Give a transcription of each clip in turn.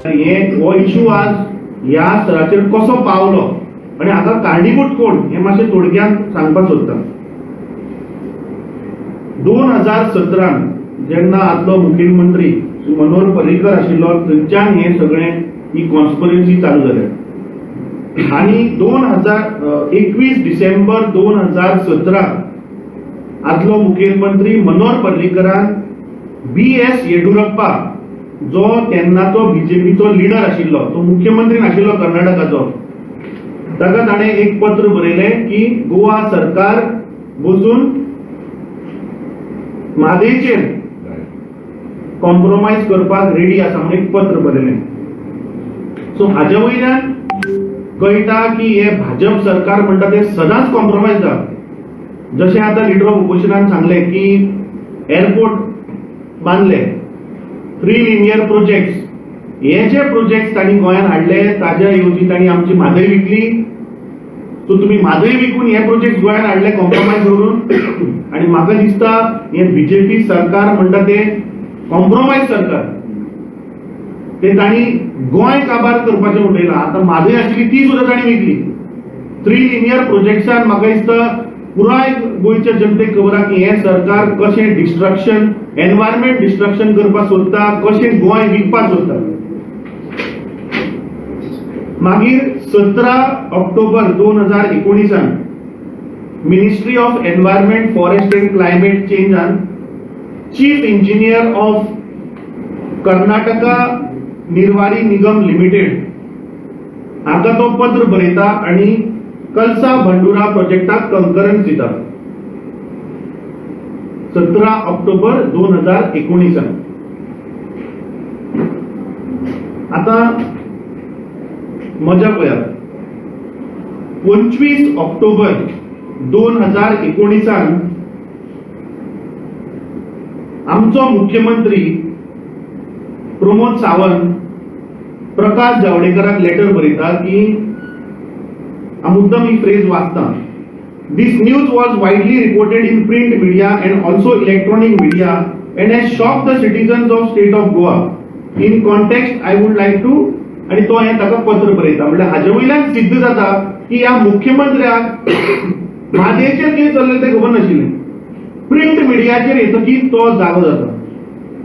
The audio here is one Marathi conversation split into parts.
हो इश्यू आज ह्या स्तराचेर कसो पावलो आनी हाका कारणीभूत कोण हे मातशें थोडक्यात सांगपाक सोदता. 2017 जेन्ना आदलो मुखेलमंत्री मनोहर पर्रीकर आशिल्लो थंयच्यान हे सगळें ही कॉन्स्पिरसी चालू जाल्या आनी 21 डिसेंबर 2017 आदलो मुखेलमंत्री मनोहर पर्रीकरान BS येडियुरप्पा जो तेन्नाचो बीजेपीचो लिडर आशिल्लो, तो मुख्यमंत्री नाशिल्लो कर्नाटकाचो, ताका ताणें एक पत्र बरयलें की गोवा सरकार बसून म्हादयचेर कॉम्प्रोमाइज करपाक रेडी आसा म्हणून एक पत्र बरयलें. सो हाच्या वयल्यान कळटा की हे भाजप सरकार म्हणटा ते सदांच कॉम्प्रोमाइज जाता. जशें आतां लिडर ऑफ ऑपोजिशनान सांगलें की एअरपोर्ट बांदले, 3 लिनियर प्रोजेक्ट्स, हे जे प्रोजेक्ट्स तांणी गोंयांत हाडले ताज्या येवजी तांणी आमची म्हादय विकली. सो तुमी म्हादय विकून हे प्रोजेक्ट गोंयांत हाडले कॉम्प्रोमाइज करून आनी म्हाका दिसता हे बीजेपी सरकार म्हणटा ते कॉम्प्रोमाइज सरकार. ते तांणी गोंय काबार करपाचें उठयलां. आतां म्हादय आशिल्ली ती सुद्दां तांणी विकली. 3 लिनियर प्रोजेक्ट्सान म्हाका दिसता पुराय गोंयच्या जनतेक खबर आहा की हे सरकार कशें डिस्ट्रक्शन, एनवायरमेंट डिस्ट्रक्शन करपाक सोदता, कशें गोंय विकपाक सोदता. मागीर 17 October 2019 ministry of environment, forest and climate चेंजान chief engineer of Karnataka Neeravari Nigam limited हाका तो पत्र बरयता आनी कलसा बंडुरा प्रोजेक्टाक कंकरन्स दिता. 17 ऑक्टोबर 2019. आता मजा पळयात. 25 ऑक्टोबर 2019 आमचो मुख्यमंत्री प्रमोद सावंत प्रकाश जावडेकराक लेटर बरयता की मुद्दम ही फ्रेज वाचता. This news was widely reported in print media and also electronic media and has shocked the citizens of state of Goa. In context, I would like to आणि तो हे ताका पत्र बरयता. म्हणजे हाजे वयल्यान सिद्ध जाता की ह्या मुख्यमंत्र्याक म्हादयचेर कितें चल्लें तें खबर नाशिल्लें. प्रिंट मिडियाचेर येतकीच तो जागो जाता.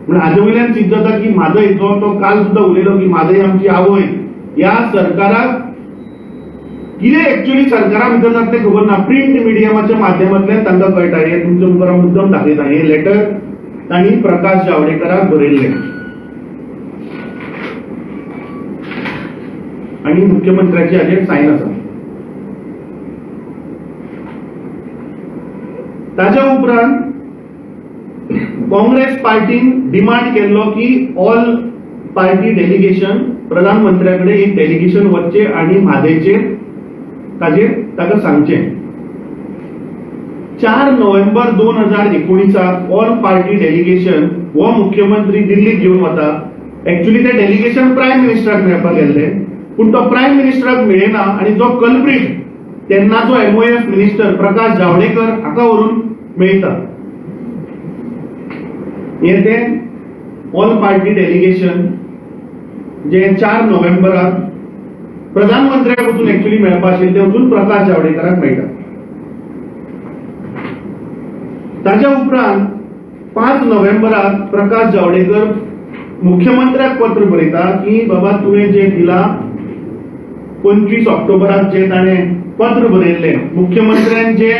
म्हणजे हाजे वयल्यान सिद्ध जाता की म्हादय जो तो काल सुद्दां उलयलो की म्हादय आमची आवय, ह्या सरकाराक कितें एक्चुअली सरकारा भितर जाता तें खबर ना. प्रिंट मिडियमाच्या माध्यमांतल्यान तांकां कळटा. हे तुमच्या मुखार मुद्दम दाखयता. हे लेटर तांणी प्रकाश जावडेकराक बरयल्लें आनी मुख्यमंत्र्याची हाजेर सायन आसा. ताच्या उपरांत काँग्रेस पार्टीन डिमांड केल्लो की ऑल पार्टी डेलिगेशन प्रधानमंत्र्या कडेन एक डेलिगेशन वचचें आनी म्हादयचेर ताजेर ताका सांगचें. 4 नोव्हेंबर 2019 ऑल पार्टी डेलिगेशन हो मुख्यमंत्री दिल्लीक घेवन वता. एक्चुअली ते डेलिगेशन प्रायम मिनिस्टराक मेळपाक गेल्लें पूण तो प्रायम मिनिस्टराक मेळना आनी जो कल्प्रीट तेन्नाचो MOF मिनिस्टर प्रकाश जावडेकर हाका व्हरून मेळटा. हे ते ऑल पार्टी डेलिगेशन जे 4 नोव्हेंबराक प्रधानमंत्र्याक वचून एक्चुअली मेळपा आशिल्लें ते वचून प्रकाश जावडेकराक मेळटा. ताच्या उपरांत 5 नोव्हेंबराक प्रकाश जावडेकर मुख्यमंत्र्याक पत्र बरयता की बाबा तुवें जे दिला 25 ऑक्टोबराक जे ताणें पत्र बरयल्लें, मुख्यमंत्र्यान जे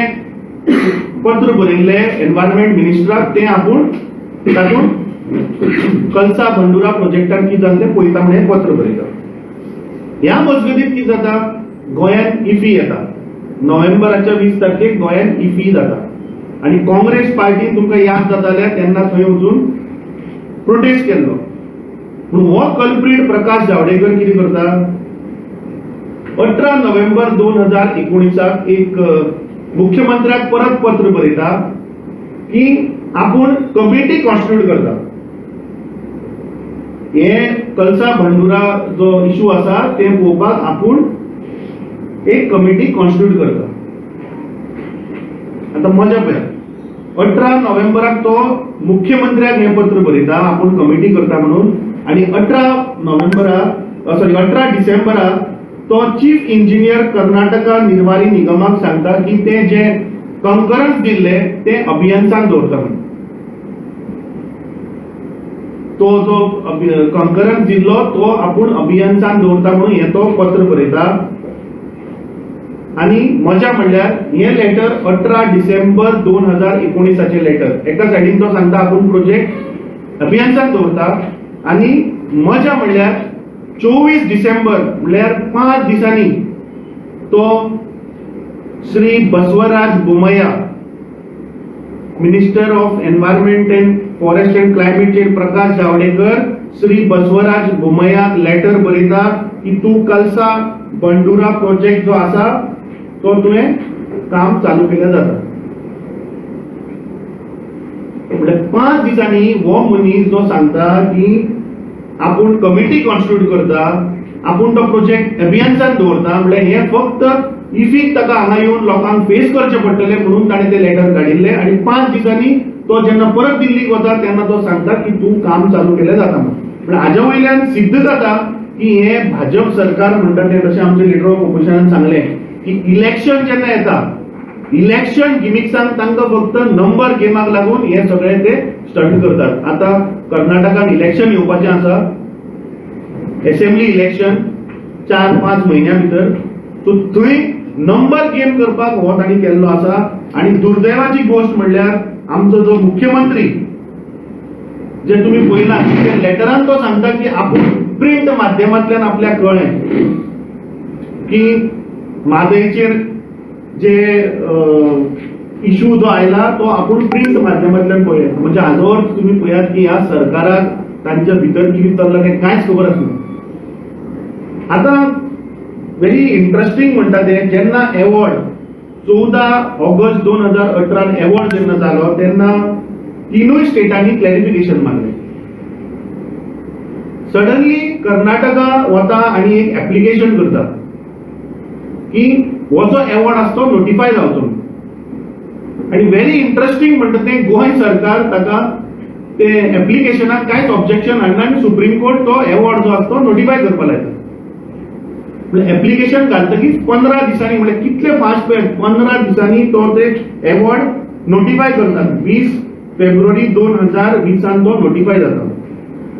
पत्र बरयल्लें एनवायरमेंट मिनिस्टराक तें आपूण तातूंत कलसा बंडुरा प्रोजेक्टान कितें जालें तें पळयता म्हणून पत्र बरयता. ह्या मजगतीत कितें जाता, गोंयांत इफी येता. नोव्हेंबराच्या 20 तारखेक गोंयांत इफी जाता आनी काँग्रेस पार्टीन तुमकां याद जाता जाल्यार तेन्ना थंय वचून प्रोटेस्ट केल्लो. पूण हो कल्प्रीट प्रकाश जावडेकर कितें करता, 18 नोव्हेंबर 2019 एक मुख्यमंत्र्याक परत पत्र बरयता की आपूण कमिटी कॉन्स्टिट्यूट करता. हे कलसा बंडुरा जो इश्यू आसा तें पळोवपाक आपूण एक कमिटी कॉन्स्टिट्यूट करता. आता मजा पळया, 18 नोव्हेंबराक तो मुख्यमंत्र्याक हे पत्र बरयता आपूण कमिटी करता म्हणून आणि 18 डिसेंबराक तो चीफ इंजिनियर कर्नाटका निर्वारी निगमाक सांगता की ते जे कंकरन्स दिल्ले ते अभियंत्यांक दवरता म्हणून. तो जो कंकरन्स दिल्लो तो आपूण अभियंत्यांक दवरता म्हणून हे तो पत्र बरयता. आणि मजा म्हणल्यार हे लेटर 18 डिसेंबर 2019 लेटर. एका सायडीन तो सांगता आपूण प्रोजेक्ट अभियंत्यांक दवरता आणि मजा म्हणल्यार 24 डिसेंबर म्हणल्यार 5 दिसांनी तो Shri Basavaraj Bommai minister of environment and forest and climate change Prakash Javadekar Shri Basavaraj बोमय्याक लेटर बरयता की तू कलसा बंडुरा प्रोजेक्ट जो आसा तो तुवें काम चालू केलें जाता. म्हणजे 5 दिसांनी हो मनीस जो सांगता की आपूण कमिटी कॉन्स्टिट्यूट करता, आपूण तो प्रोजेक्ट अभियंत्यांक दवरता, म्हणजे हे फक्त इफीक ताका हांगा येवन लोकांक फेस करचे पडटले म्हणून ताणें ते लेटर धाडिल्ले. आणि 5 दिसांनी तो जेन्ना परत दिल्लीक वता तेन्ना तो सांगता की तू काम चालू केलें जाता म्हणून. म्हणजे हाज्या वयल्यान सिद्ध जाता की हे भाजप सरकार म्हणटा ते जशें आमचे लिडर ऑफ ऑपोजिशनान सांगले की इलेक्शन जेन्ना येता इलेक्शन गिमिक्सांक तांकां फक्त नंबर गेमाक लागून हे सगळे ते स्टंट करतात. आता कर्नाटकान इलेक्शन येवपाचें आसा, असेंब्ली इलेक्शन 4-5 म्हयन्या भितर. सो थंय नंबर गेम करपाक हो ताणी केल्लो आसा. आणि दुर्दैवाची गोष्ट म्हणल्यार आमचो जो मुख्यमंत्री जे तुम्ही पळयला ते लेटरान तो सांगता की आपूण प्रिंट माध्यमांतल्यान आपल्याक कळ्ळें की म्हादयचेर जे इश्यू जो आयला तो आपूण प्रिंट माध्यमांतल्यान पळयला. म्हणजे हाजो अर्थ तुम्ही पळयात की ह्या सरकाराक तांच्या भितर कितें चल्लां तें कांयच खबर आसना. आता व्हेरी इंटरेस्टिंग म्हणटा ते जेन्ना अवॉर्ड 14 ऑगस्ट 2018 अवॉर्ड जेन्ना जालो तेन्ना तिनूय स्टेटांनी क्लॅरिफिकेशन मारलें. सडनली कर्नाटका वता आणि एक ऍप्लिकेशन करता की हो जो अवॉर्ड आसा तो नोटिफाय जावचो. आणि व्हेरी इंटरेस्टिंग म्हणटा ते गोंय सरकार ताका ते ऍप्लिकेशनाक कांयच ऑब्जेक्शन हाडना आनी सुप्रीम कोर्ट तो अवॉर्ड जो आसा तो नोटिफाय करपाक लायता. ऍप्लिकेशन घालतकीच 15 दिसांनी म्हणजे कितले फास्ट पळय 15 दिसांनी तो ते अवॉर्ड नोटिफाय करतात. 20 फेब्रुवारी 2020 तो नोटिफाय जाता.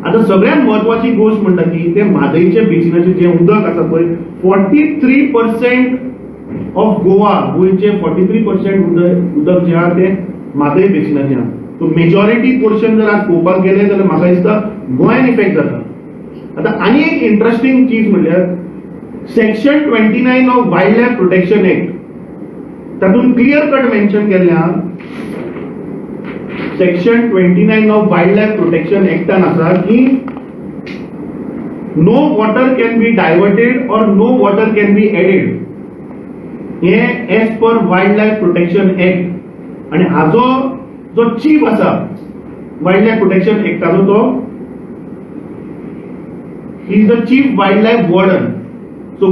आता सगळ्यात महत्वाची गोष्ट म्हणटा की ते म्हादयचे बेसिनाचे जे उदक आसा पळय 43% ऑफ गोयचे 43% उदक जे आहा ते म्हादय बेसिनाचे आहा. सो मेजॉरिटी पोर्शन जर आज पळोवपाक गेले जाल्यार म्हाका दिसता गोंयान इफेक्ट जाता. आता आनी एक इंटरेस्टिंग चीज म्हणल्यार section 29 of wildlife protection act तातूंत क्लियर कट मेन्शन केल्लें आहा. Section 29 of wildlife protection एक्टान आसा की no water can be diverted or no water can be added. हे as per wildlife protection act. आणि हाजो जो चीफ आसा वाइल्ड लाइफ प्रोटेक्शन एक्टाचो तो he is the chief wild life warden. So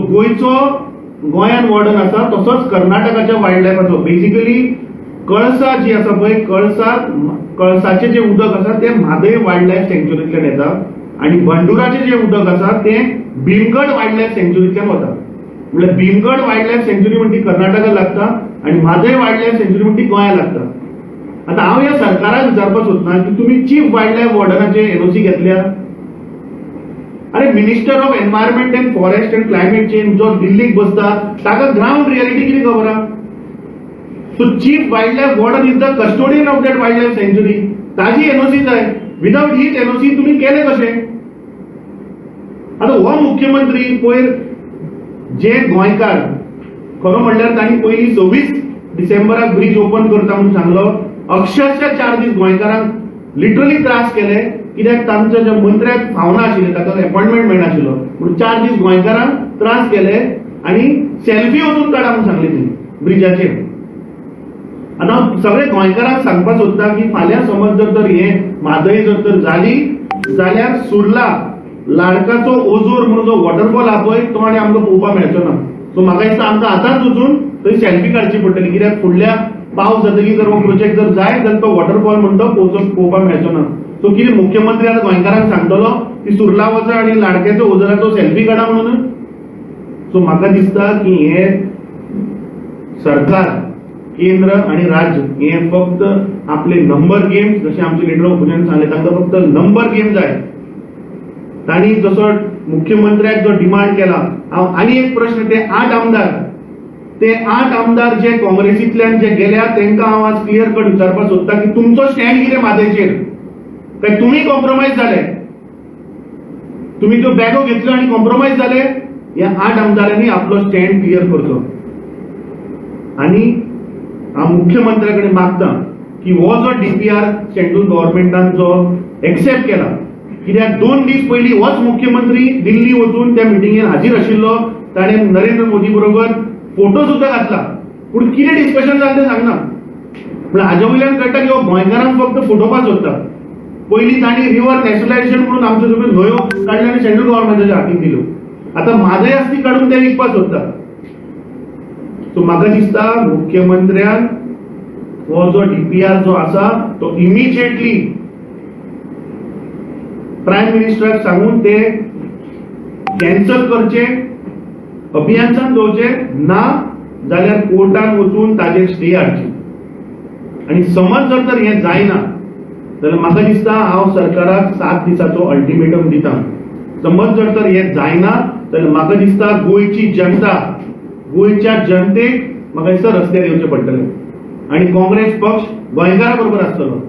गोंयान वॉर्डन आसा तसोच कर्नाटकाच्या वाइल्ड लाइफाचो बेसिकली कळसा जी आसा पळय कळसाचे जे उदक आसा ते म्हादय वायल्ड लायफ सँक्च्युरींतल्यान येता आणि बंडुराचे जे उदक आसा ते भीमगड वायल्ड लायफ सँक्च्युरींतल्यान वता. म्हणजे भीमगड वायल्ड लायफ सँक्च्युरी म्हणटी कर्नाटका लागता आणि म्हादय वायल्ड लायफ सँक्च्युरी म्हणटी गोंया लागता. आता हांव ह्या सरकाराक विचारपाक सोदना की तुमी चीफ वायल्ड लायफ वॉर्डनाचे एनओसी घेतल्या. अरे minister of environment and forest and climate change जो दिल्लीक बसता ताका ग्राउंड रियालिटी कितें खबर आहा. So chief wildlife warden is the custodian of that wildlife sanctuary. ताजी एनओसी जाय. विदाउट हीच एनओसी तुम्ही केले कशे. आता हो मुख्यमंत्री पयर जे गोंयकार खरो म्हणल्यार तांणी पयली 26 डिसेंबराक ब्रिज ओपन करता म्हणून सांगलो. अक्षरशः 4 दीस गोंयकारांक लिटरली त्रास केले कित्याक तांच्या ज्या मंत्र्याक फावना आशिल्ले ताका अपॉइंटमेंट मेळनाशिल्लो म्हणून 4 दीस गोंयकारांक त्रास केले आणि सेल्फी वचून काडा म्हणून सांगले ती ब्रिजाचेर. आता सगळे गोंयकारांक सांगपाक सोदता की फाल्यां समज जर हे म्हादय जर जाली जाल्यार सुर्ला लाडकाचो ओजोर म्हणून जो वॉटरफॉल आहा पळय तो आनी आमकां पळोवपाक मेळचो ना. सो म्हाका दिसता आमकां आतांच वचून थंय सेल्फी काडची पडटली कित्याक फुडल्या पावस जातकीर जर हो प्रोजेक्ट जर जाय जाल्यार तो वॉटरफॉल म्हणतो पळोवपाक मेळचो ना. सो कितें मुख्यमंत्री आतां गोंयकारांक सांगतलो की सुर्ला वचा आनी लाडक्याचो उजराचो सेल्फी काडा म्हणून. सो म्हाका दिसता की हे सरकार केंद्र आणि राज्य हे फक्त आपले नंबर गेम, जसे आमचे लिडर ऑपोजिशन सांगले तांकां फक्त नंबर गेम जाय. तांणी जसो मुख्यमंत्र्याक जो डिमांड केला, हांव आनी एक प्रश्न, ते 8 आमदार जे काँग्रेसींतल्यान जे गेल्या तांकां हांव आज क्लियर कट विचारपाक सोदता की तुमचो स्टँड कितें म्हादेचेर? काय तुम्ही कॉम्प्रोमाइज झाले? तुम्ही त्यो बॅगो घेतल्यो आणि कॉम्प्रोमाइज झाले? या 8 आमदारांनी आपलो स्टँड क्लियर करचो. आणि हांव मुख्यमंत्र्याकडे मागता की हो जो डीपीआर सेंट्रल गव्हर्नमेंटान जो एक्सेप्ट केला, कित्याक 2 दीस पयलीं होच मुख्यमंत्री दिल्ली वचून त्या मिटिंगेन हाजीर आशिल्लो, ताणें नरेंद्र मोदी बरोबर फोटो सुद्धा घातला, पूण कितें डिस्कशन जालें तें सांगना. पूण हाजे वयल्यान कळटा की हो गोंयकारांक फक्त फोटोवपाक सोदता. पयलीं तांणी रिव्हर नॅशनलायझेशन म्हणून आमच्यो सगळ्यो न्हंयो काडल्यो आनी सेंट्रल गव्हर्नमेंटाच्या हातीन दिल्यो. आतां म्हादय आस्ती काडून ते विकपाक सोदता. सो म्हाका दिसता मुख्यमंत्र्यान हो जो डीपीआर जो आसा तो इमिजिएटली प्रायम मिनिस्टराक सांगून ते कॅन्सल करचे, अभियानान दवरचे, ना जाल्यार कोर्टान वचून ताजेर स्टे हाडची. आणि समज जर हे जायना जाल्यार म्हाका दिसता हांव सरकाराक 7 दिसाचो अल्टिमेटम दिता. समज जर हे जायना जाल्यार म्हाका दिसता गोंयची जनता, गोंयच्या जनतेक म्हाका दिसता रस्त्यार येवचें पडटलें आणि काँग्रेस पक्ष गोंयकारा बरोबर आसतलो.